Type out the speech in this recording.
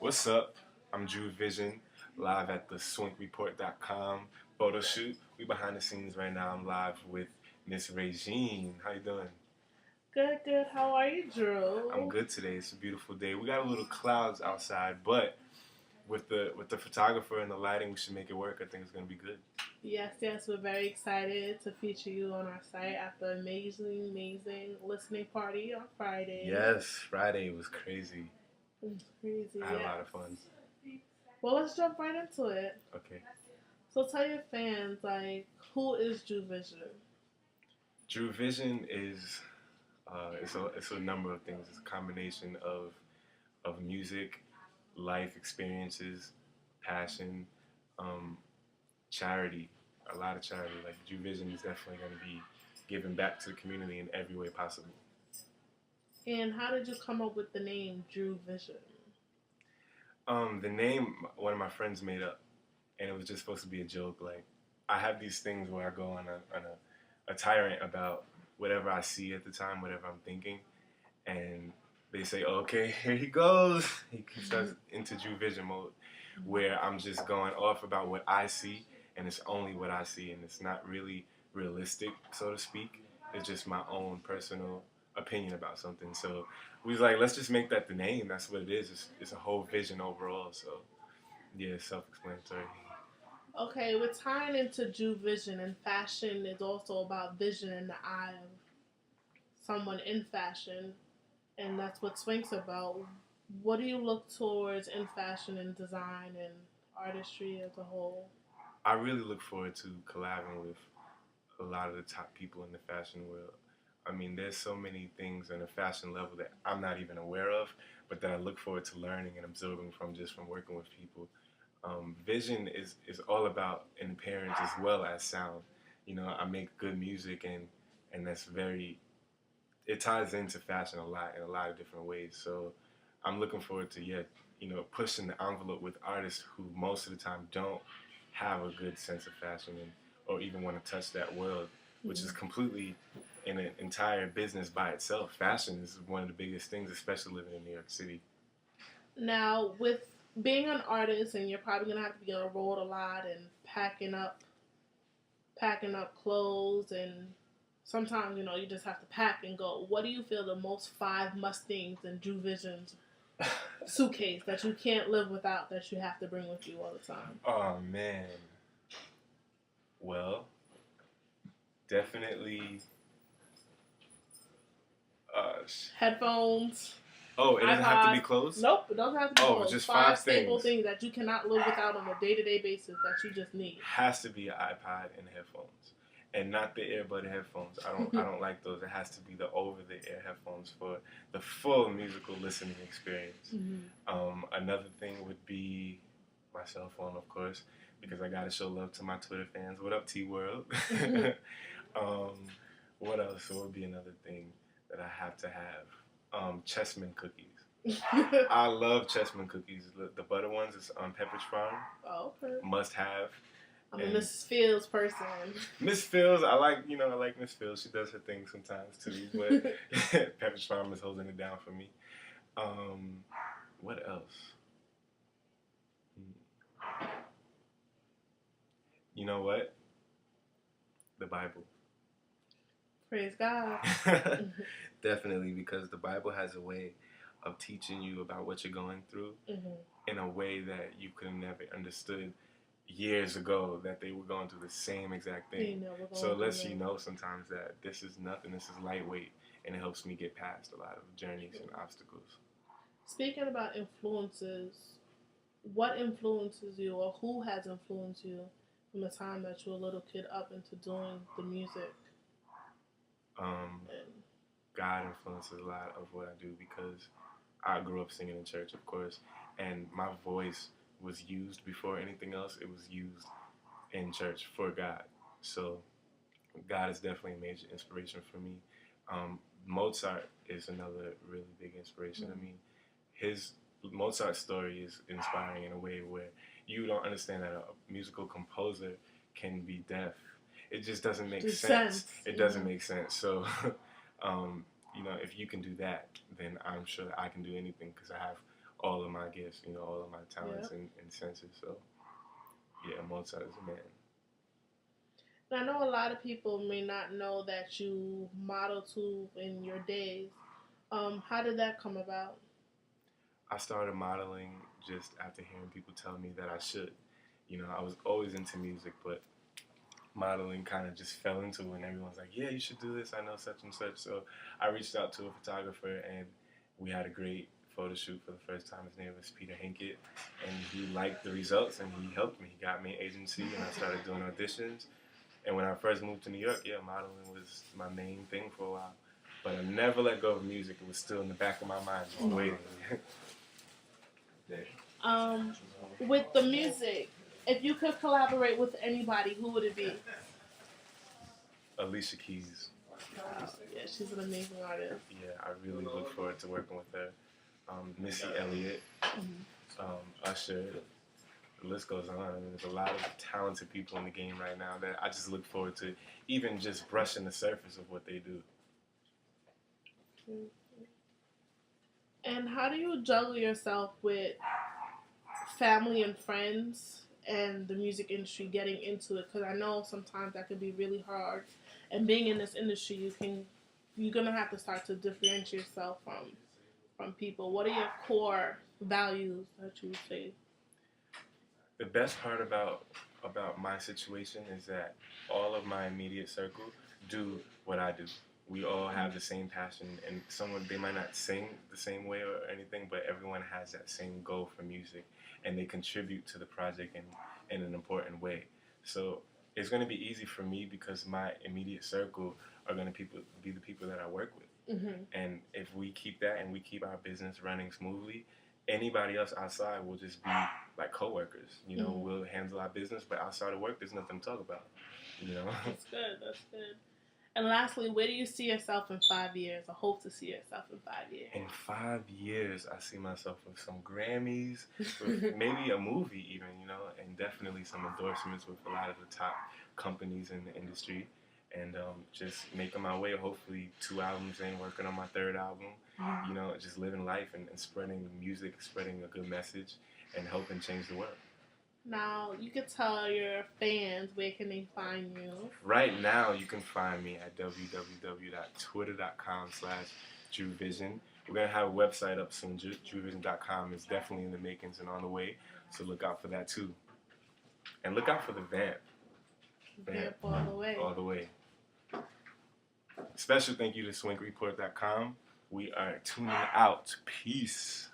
What's up? I'm Drew Vision, live at TheSwankReport.com photo shoot. We behind the scenes right now. I'm live with Miss Regine. How you doing? Good, good. How are you, Drew? I'm good today. It's a beautiful day. We got a little clouds outside, but with the photographer and the lighting, we should make it work. I think it's gonna be good. Yes, yes. We're very excited to feature you on our site after amazing listening party on Friday. Yes, Friday was crazy. It was crazy. I had a yes. lot of fun. Well, let's jump right into it. Okay. So tell your fans, who is Drew Vision? Drew Vision is it's a number of things. It's a combination of music, life experiences, passion, charity, a lot of charity. Like Drew Vision is definitely going to be giving back to the community in every way possible. And how did you come up with the name Drew Vision? The name one of my friends made up, and it was just supposed to be a joke. Like I have these things where I go on a tyrant about whatever I see at the time, whatever I'm thinking, and they say, oh, "Okay, here he goes." He starts into Drew Vision mode, where I'm just going off about what I see, and it's only what I see, and it's not really realistic, so to speak. It's just my own personal opinion about something. So we was like, let's just make that the name. That's what it is. It's a whole vision overall. So yeah, self-explanatory. Okay, we're tying into Drew Vision, and fashion is also about vision in the eye of someone in fashion, and that's what Swank's about. What do you look towards in fashion and design and artistry as a whole? I really look forward to collabing with a lot of the top people in the fashion world. I mean, there's so many things on a fashion level that I'm not even aware of, but that I look forward to learning and absorbing from just from working with people. Vision is all about an appearance as well as sound. You know, I make good music, and that's very, it ties into fashion a lot in a lot of different ways. So I'm looking forward to, pushing the envelope with artists who most of the time don't have a good sense of fashion or even want to touch that world, which is completely in an entire business by itself. Fashion is one of the biggest things, especially living in New York City. Now, with being an artist, and you're probably gonna have to be on the road a lot and packing up clothes, and sometimes you just have to pack and go. What do you feel the most 5 must-things in Drew Vision's suitcase that you can't live without, that you have to bring with you all the time? Oh man. Well, definitely. Headphones. Oh, it doesn't have to be clothes? Nope, it doesn't have to be clothes. Just 5 five staple things. things that you cannot live without on a day-to-day basis that you just need. Has to be an iPod and headphones, and not the earbud headphones. I don't like those. It has to be the over-the-air headphones for the full musical listening experience. Another thing would be my cell phone, of course, because I gotta show love to my Twitter fans. What up, T World? What else? What would be another thing that I have to have? Chessman cookies. I love Chessman cookies. The butter ones is on Pepperidge Farm. Oh, okay. Must have. I'm a Mrs. Fields person. Miss Fields, I like Miss Fields. She does her thing sometimes too, but Pepperidge Farm is holding it down for me. What else? You know what? The Bible. Praise God. Definitely, because the Bible has a way of teaching you about what you're going through in a way that you could have never understood years ago, that they were going through the same exact thing. So it lets you know sometimes that this is nothing, this is lightweight, and it helps me get past a lot of journeys and obstacles. Speaking about influences, what influences you, or who has influenced you from the time that you were a little kid up into doing the music? God influences a lot of what I do because I grew up singing in church, of course, and my voice was used before anything else. It was used in church for God. So God is definitely a major inspiration for me. Mozart is another really big inspiration. I mean, Mozart's story is inspiring in a way where you don't understand that a musical composer can be deaf. It just doesn't make sense. It doesn't make sense. So, if you can do that, then I'm sure that I can do anything because I have all of my gifts, you know, all of my talents Yep. and senses. So yeah, Mozart is a man. And I know a lot of people may not know that you model too in your days. How did that come about? I started modeling just after hearing people tell me that I should. You know, I was always into music, but modeling kind of just fell into it, and everyone's like, yeah, you should do this. I know such and such. So I reached out to a photographer, and we had a great photo shoot for the first time. His name was Peter Hinkett, and he liked the results, and he helped me. He got me an agency, and I started doing auditions. And when I first moved to New York, yeah, modeling was my main thing for a while. But I never let go of music. It was still in the back of my mind, just waiting. Um, with the music, if you could collaborate with anybody, who would it be? Alicia Keys. Yeah, she's an amazing artist. Yeah, I really look forward to working with her. Missy Elliott, Usher. The list goes on. I mean, there's a lot of talented people in the game right now that I just look forward to even just brushing the surface of what they do. And how do you juggle yourself with family and friends and the music industry getting into it? Because I know sometimes that can be really hard. And being in this industry, you're gonna have to start to differentiate yourself from people. What are your core values that you say? The best part about my situation is that all of my immediate circle do what I do. We all have the same passion, and someone they might not sing the same way or anything, but everyone has that same goal for music, and they contribute to the project in an important way. So it's going to be easy for me because my immediate circle are going to be the people that I work with. Mm-hmm. And if we keep that and we keep our business running smoothly, anybody else outside will just be like coworkers. You know, we'll handle our business, but outside of work, there's nothing to talk about. You know. That's good. That's good. And lastly, where do you see yourself in 5 years, or hope to see yourself in 5 years? In 5 years, I see myself with some Grammys, with maybe a movie even, you know, and definitely some endorsements with a lot of the top companies in the industry. And just making my way, hopefully 2 albums in, working on my 3rd album, you know, just living life and spreading music, spreading a good message, and helping change the world. Now, you could tell your fans where can they find you. Right now, you can find me at www.twitter.com/DrewVision. We're going to have a website up soon. DrewVision.com is definitely in the makings and on the way, so look out for that too. And look out for the vamp. Vamp all the way. All the way. Special thank you to TheSwankReport.com. We are tuning out. Peace.